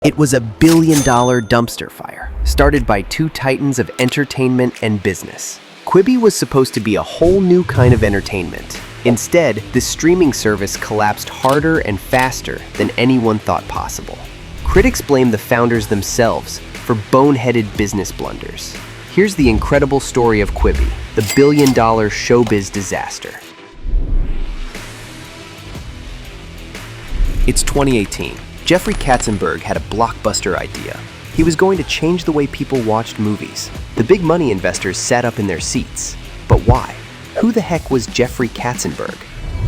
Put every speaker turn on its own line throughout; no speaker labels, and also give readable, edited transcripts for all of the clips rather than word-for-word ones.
It was a billion-dollar dumpster fire, started by two titans of entertainment and business. Quibi was supposed to be a whole new kind of entertainment. Instead, the streaming service collapsed harder and faster than anyone thought possible. Critics blame the founders themselves for boneheaded business blunders. Here's the incredible story of Quibi, the billion-dollar showbiz disaster. It's 2018. Jeffrey Katzenberg had a blockbuster idea. He was going to change the way people watched movies. The big money investors sat up in their seats. But why? Who the heck was Jeffrey Katzenberg?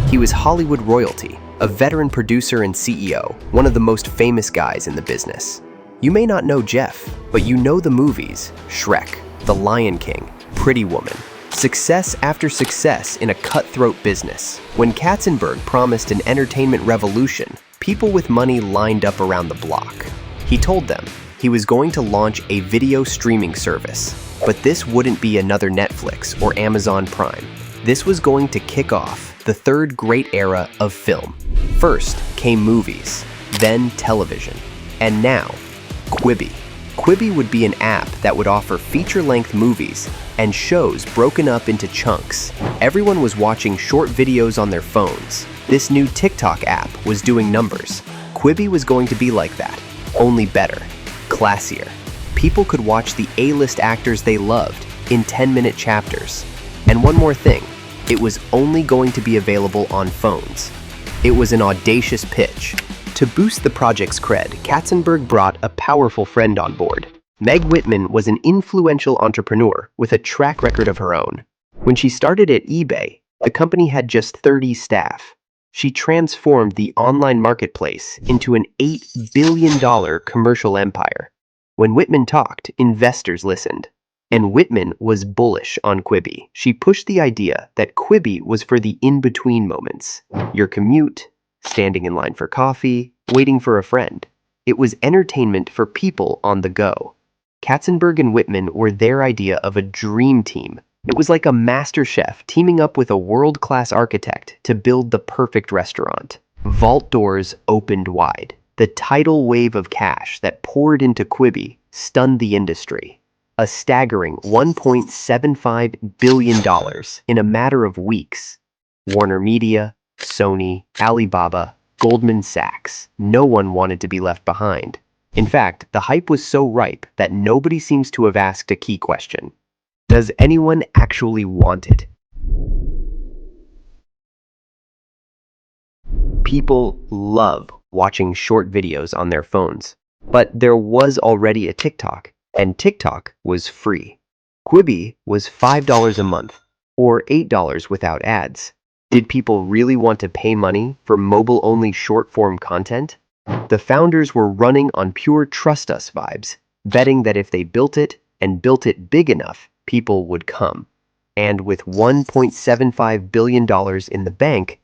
He was Hollywood royalty, a veteran producer and CEO, one of the most famous guys in the business. You may not know Jeff, but you know the movies: Shrek, The Lion King, Pretty Woman. Success after success in a cutthroat business. When Katzenberg promised an entertainment revolution, people with money lined up around the block. He told them he was going to launch a video streaming service, but this wouldn't be another Netflix or Amazon Prime. This was going to kick off the third great era of film. First came movies, then television, and now Quibi. Quibi would be an app that would offer feature-length movies and shows broken up into chunks. Everyone was watching short videos on their phones. This new TikTok app was doing numbers. Quibi was going to be like that, only better, classier. People could watch the A-list actors they loved in 10-minute chapters. And one more thing, it was only going to be available on phones. It was an audacious pitch. To boost the project's cred, Katzenberg brought a powerful friend on board. Meg Whitman was an influential entrepreneur with a track record of her own. When she started at eBay, the company had just 30 staff. She transformed the online marketplace into an $8 billion commercial empire. When Whitman talked, investors listened. And Whitman was bullish on Quibi. She pushed the idea that Quibi was for the in-between moments. Your commute, standing in line for coffee, waiting for a friend. It was entertainment for people on the go. Katzenberg and Whitman were their idea of a dream team. It was like a master chef teaming up with a world-class architect to build the perfect restaurant. Vault doors opened wide. The tidal wave of cash that poured into Quibi stunned the industry. A staggering $1.75 billion in a matter of weeks. Warner Media, Sony, Alibaba, Goldman Sachs. No one wanted to be left behind. In fact, the hype was so ripe that nobody seems to have asked a key question. Does anyone actually want it? People love watching short videos on their phones. But there was already a TikTok, and TikTok was free. Quibi was $5 a month, or $8 without ads. Did people really want to pay money for mobile-only short-form content? The founders were running on pure trust us vibes, betting that if they built it, and built it big enough, people would come. And with $1.75 billion in the bank,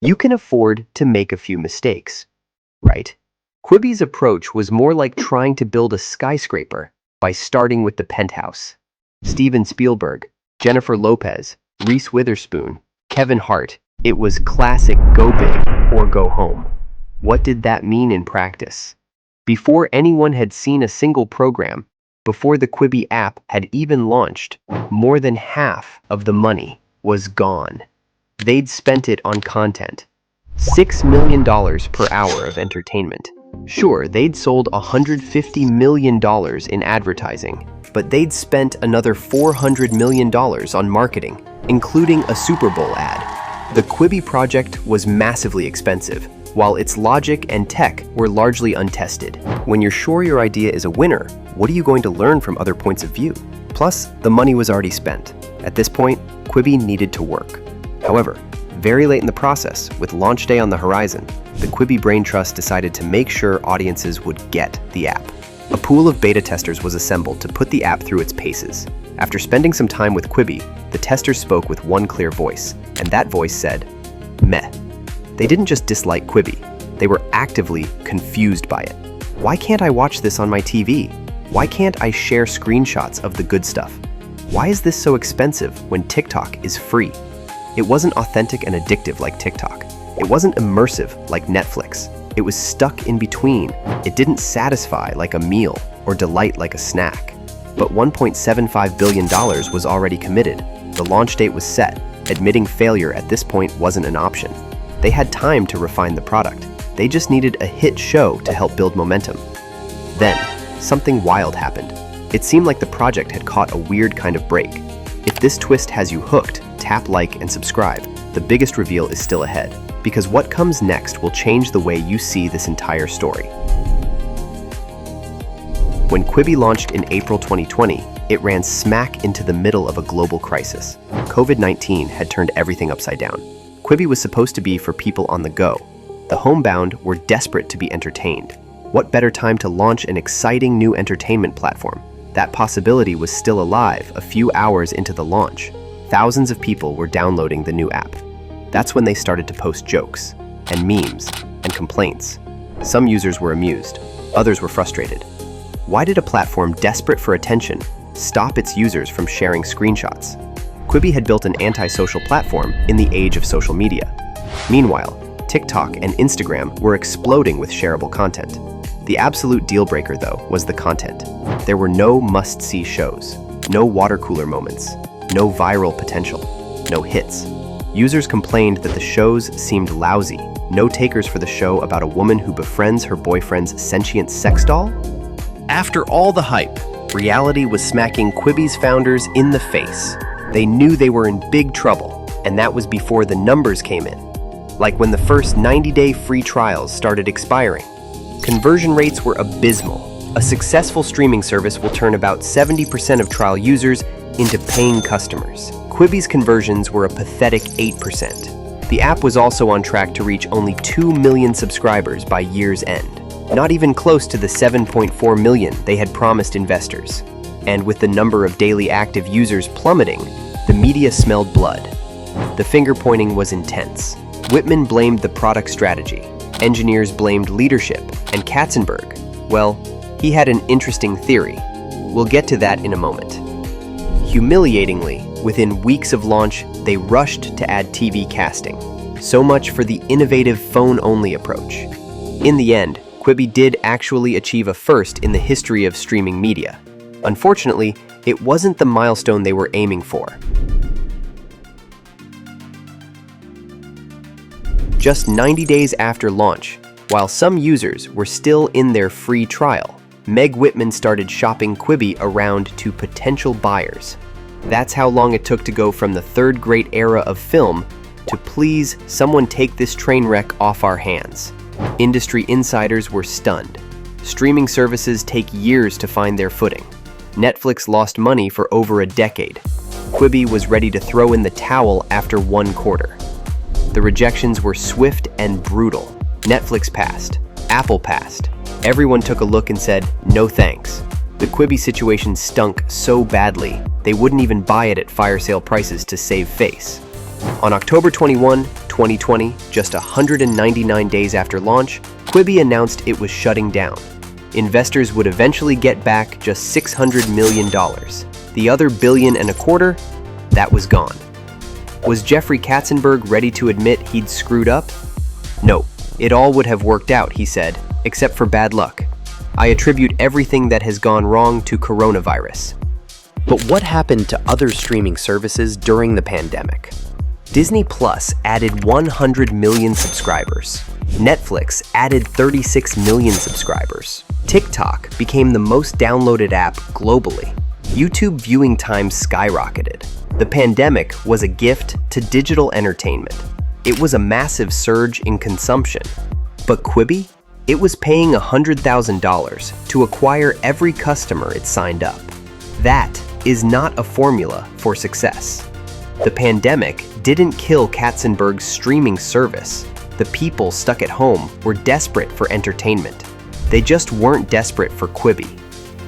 you can afford to make a few mistakes, right? Quibi's approach was more like trying to build a skyscraper by starting with the penthouse. Steven Spielberg, Jennifer Lopez, Reese Witherspoon, Kevin Hart. It was classic go big or go home. What did that mean in practice? Before anyone had seen a single program, before the Quibi app had even launched, more than half of the money was gone. They'd spent it on content. $6 million per hour of entertainment. Sure, they'd sold $150 million in advertising, but they'd spent another $400 million on marketing, including a Super Bowl ad. The Quibi project was massively expensive, while its logic and tech were largely untested. When you're sure your idea is a winner, what are you going to learn from other points of view? Plus, the money was already spent. At this point, Quibi needed to work. However, very late in the process, with launch day on the horizon, the Quibi Brain Trust decided to make sure audiences would get the app. A pool of beta testers was assembled to put the app through its paces. After spending some time with Quibi, the testers spoke with one clear voice, and that voice said, meh. They didn't just dislike Quibi, they were actively confused by it. Why can't I watch this on my TV? Why can't I share screenshots of the good stuff? Why is this so expensive when TikTok is free? It wasn't authentic and addictive like TikTok. It wasn't immersive like Netflix. It was stuck in between. It didn't satisfy like a meal or delight like a snack. But $1.75 billion was already committed. The launch date was set. Admitting failure at this point wasn't an option. They had time to refine the product. They just needed a hit show to help build momentum. Then, something wild happened. It seemed like the project had caught a weird kind of break. If this twist has you hooked, tap like and subscribe. The biggest reveal is still ahead, because what comes next will change the way you see this entire story. When Quibi launched in April 2020, it ran smack into the middle of a global crisis. COVID-19 had turned everything upside down. Quibi was supposed to be for people on the go. The homebound were desperate to be entertained. What better time to launch an exciting new entertainment platform? That possibility was still alive a few hours into the launch. Thousands of people were downloading the new app. That's when they started to post jokes, and memes, and complaints. Some users were amused, others were frustrated. Why did a platform desperate for attention stop its users from sharing screenshots? Quibi had built an anti-social platform in the age of social media. Meanwhile, TikTok and Instagram were exploding with shareable content. The absolute deal-breaker, though, was the content. There were no must-see shows, no water cooler moments, no viral potential, no hits. Users complained that the shows seemed lousy. No takers for the show about a woman who befriends her boyfriend's sentient sex doll? After all the hype, reality was smacking Quibi's founders in the face. They knew they were in big trouble, and that was before the numbers came in. Like when the first 90-day free trials started expiring. Conversion rates were abysmal. A successful streaming service will turn about 70% of trial users into paying customers. Quibi's conversions were a pathetic 8%. The app was also on track to reach only 2 million subscribers by year's end. Not even close to the 7.4 million they had promised investors. And with the number of daily active users plummeting, the media smelled blood. The finger-pointing was intense. Whitman blamed the product strategy. Engineers blamed leadership, and Katzenberg, well, he had an interesting theory. We'll get to that in a moment. Humiliatingly, within weeks of launch, they rushed to add TV casting. So much for the innovative phone-only approach. In the end, Quibi did actually achieve a first in the history of streaming media. Unfortunately, it wasn't the milestone they were aiming for. Just 90 days after launch, while some users were still in their free trial, Meg Whitman started shopping Quibi around to potential buyers. That's how long it took to go from the third great era of film to please someone take this train wreck off our hands. Industry insiders were stunned. Streaming services take years to find their footing. Netflix lost money for over a decade. Quibi was ready to throw in the towel after one quarter. The rejections were swift and brutal. Netflix passed. Apple passed. Everyone took a look and said, no thanks. The Quibi situation stunk so badly, they wouldn't even buy it at fire sale prices to save face. On October 21, 2020, just 199 days after launch, Quibi announced it was shutting down. Investors would eventually get back just $600 million. The other $1.25 billion, that was gone. Was Jeffrey Katzenberg ready to admit he'd screwed up? No, it all would have worked out, he said, except for bad luck. I attribute everything that has gone wrong to coronavirus. But what happened to other streaming services during the pandemic? Disney Plus added 100 million subscribers. Netflix added 36 million subscribers. TikTok became the most downloaded app globally. YouTube viewing time skyrocketed. The pandemic was a gift to digital entertainment. It was a massive surge in consumption. But Quibi? It was paying $100,000 to acquire every customer it signed up. That is not a formula for success. The pandemic didn't kill Katzenberg's streaming service. The people stuck at home were desperate for entertainment. They just weren't desperate for Quibi.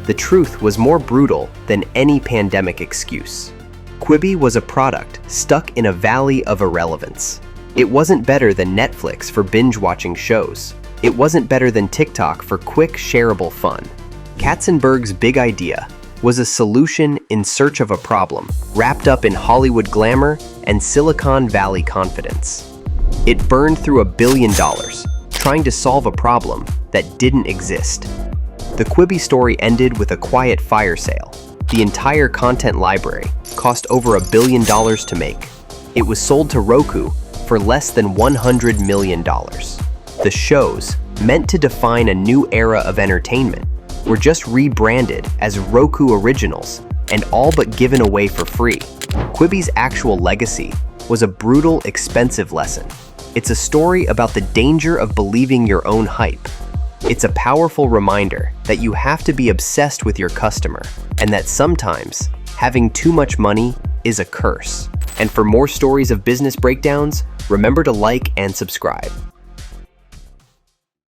The truth was more brutal than any pandemic excuse. Quibi was a product stuck in a valley of irrelevance. It wasn't better than Netflix for binge-watching shows. It wasn't better than TikTok for quick, shareable fun. Katzenberg's big idea was a solution in search of a problem, wrapped up in Hollywood glamour and Silicon Valley confidence. It burned through $1 billion, trying to solve a problem that didn't exist. The Quibi story ended with a quiet fire sale. The entire content library cost over $1 billion to make. It was sold to Roku for less than $100 million. The shows, meant to define a new era of entertainment, were just rebranded as Roku Originals and all but given away for free. Quibi's actual legacy was a brutal, expensive lesson. It's a story about the danger of believing your own hype. It's a powerful reminder that you have to be obsessed with your customer and that sometimes having too much money is a curse. And for more stories of business breakdowns, remember to like and subscribe.